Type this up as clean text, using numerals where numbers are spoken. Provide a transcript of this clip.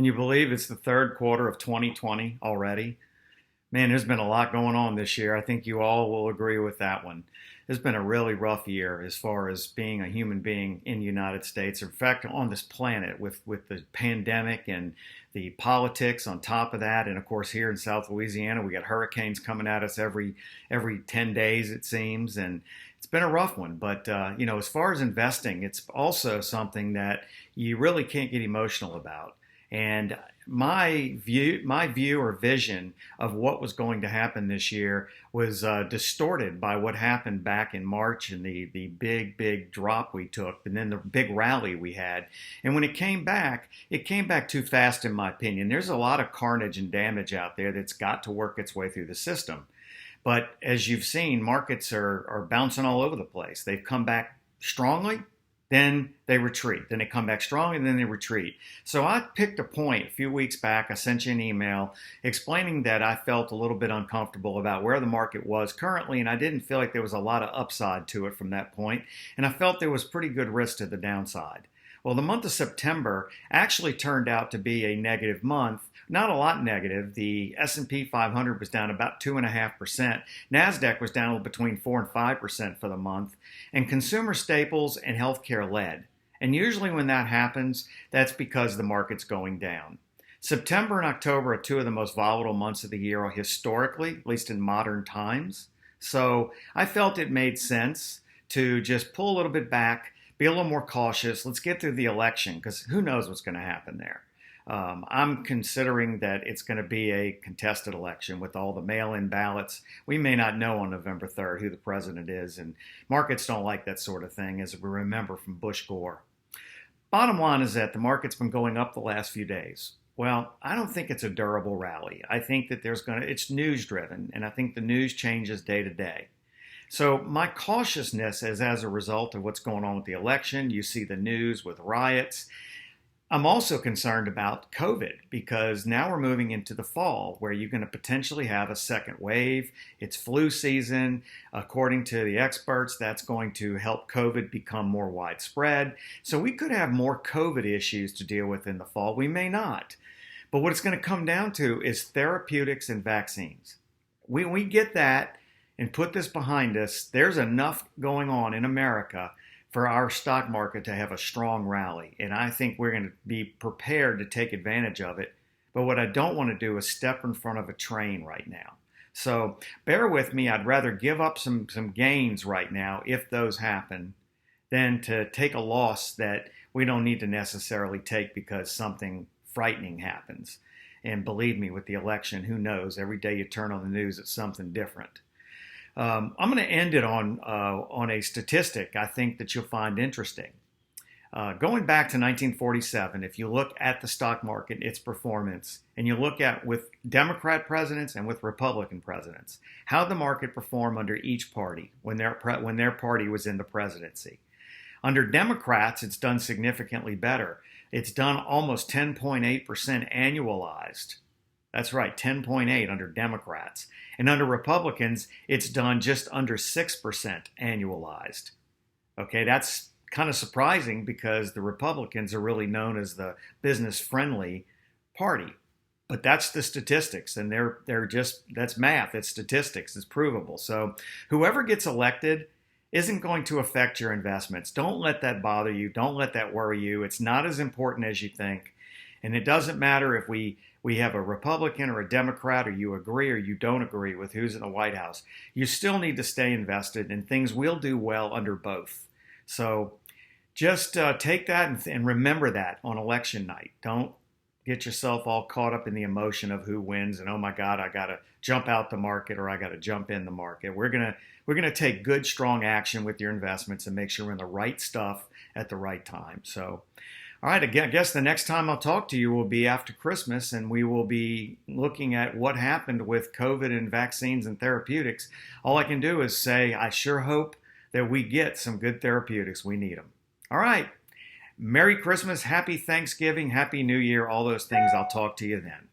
Can you believe it's the third quarter of 2020 already? Man, there's been a lot going on this year. I think you all will agree with that one. It's been a really rough year as far as being a human being in the United States. In fact, on this planet with the pandemic and the politics on top of that. And of course, here in South Louisiana, we got hurricanes coming at us every 10 days, it seems. And it's been a rough one. But, as far as investing, it's also something that you really can't get emotional about. And my view or vision of what was going to happen this year was distorted by what happened back in March and the big drop we took, and then the big rally we had. And when it came back too fast, in my opinion. There's a lot of carnage and damage out there that's got to work its way through the system. But as you've seen, markets are bouncing all over the place. They've come back strongly, then they retreat. Then they come back strong and then they retreat. So I picked a point a few weeks back. I sent you an email explaining that I felt a little bit uncomfortable about where the market was currently, and I didn't feel like there was a lot of upside to it from that point, and I felt there was pretty good risk to the downside. Well, the month of September actually turned out to be a negative month. Not a lot negative. The S&P 500 was down about 2.5%. NASDAQ was down between 4 and 5% for the month. And consumer staples and healthcare led. And usually when that happens, that's because the market's going down. September and October are two of the most volatile months of the year historically, at least in modern times. So I felt it made sense to just pull a little bit back, be a little more cautious. Let's get through the election because who knows what's going to happen there. I'm considering that it's going to be a contested election with all the mail-in ballots. We may not know on November 3rd who the president is, and markets don't like that sort of thing, as we remember from Bush Gore. Bottom line is that the market's been going up the last few days. Well, I don't think it's a durable rally. I think that it's news driven, and I think the news changes day to day. So my cautiousness is as a result of what's going on with the election. You see the news with riots. I'm also concerned about COVID because now we're moving into the fall where you're going to potentially have a second wave. It's flu season. According to the experts, that's going to help COVID become more widespread. So we could have more COVID issues to deal with in the fall. We may not. But what it's going to come down to is therapeutics and vaccines. We get that and put this behind us. There's enough going on in America for our stock market to have a strong rally. And I think we're going to be prepared to take advantage of it. But what I don't want to do is step in front of a train right now. So bear with me. I'd rather give up some gains right now if those happen than to take a loss that we don't need to necessarily take because something frightening happens. And believe me, with the election, who knows? Every day you turn on the news, it's something different. I'm going to end it on a statistic I think that you'll find interesting. Going back to 1947, if you look at the stock market, its performance, and you look at with Democrat presidents and with Republican presidents, how the market performed under each party when their party was in the presidency. Under Democrats, it's done significantly better. It's done almost 10.8% annualized. That's right, 10.8 under Democrats. And under Republicans, it's done just under 6% annualized. Okay, that's kind of surprising because the Republicans are really known as the business-friendly party. But that's the statistics, and that's math, it's statistics, it's provable. So whoever gets elected isn't going to affect your investments. Don't let that bother you. Don't let that worry you. It's not as important as you think. And it doesn't matter if we have a Republican or a Democrat, or you agree or you don't agree with who's in the White House. You still need to stay invested, and things will do well under both. So just take that and remember that on election night. Don't get yourself all caught up in the emotion of who wins and, oh my God, I got to jump out the market or I got to jump in the market. We're gonna take good, strong action with your investments and make sure we're in the right stuff at the right time. So, all right, again, I guess the next time I'll talk to you will be after Christmas, and we will be looking at what happened with COVID and vaccines and therapeutics. All I can do is say I sure hope that we get some good therapeutics. We need them. All right. Merry Christmas, Happy Thanksgiving, Happy New Year, all those things. I'll talk to you then.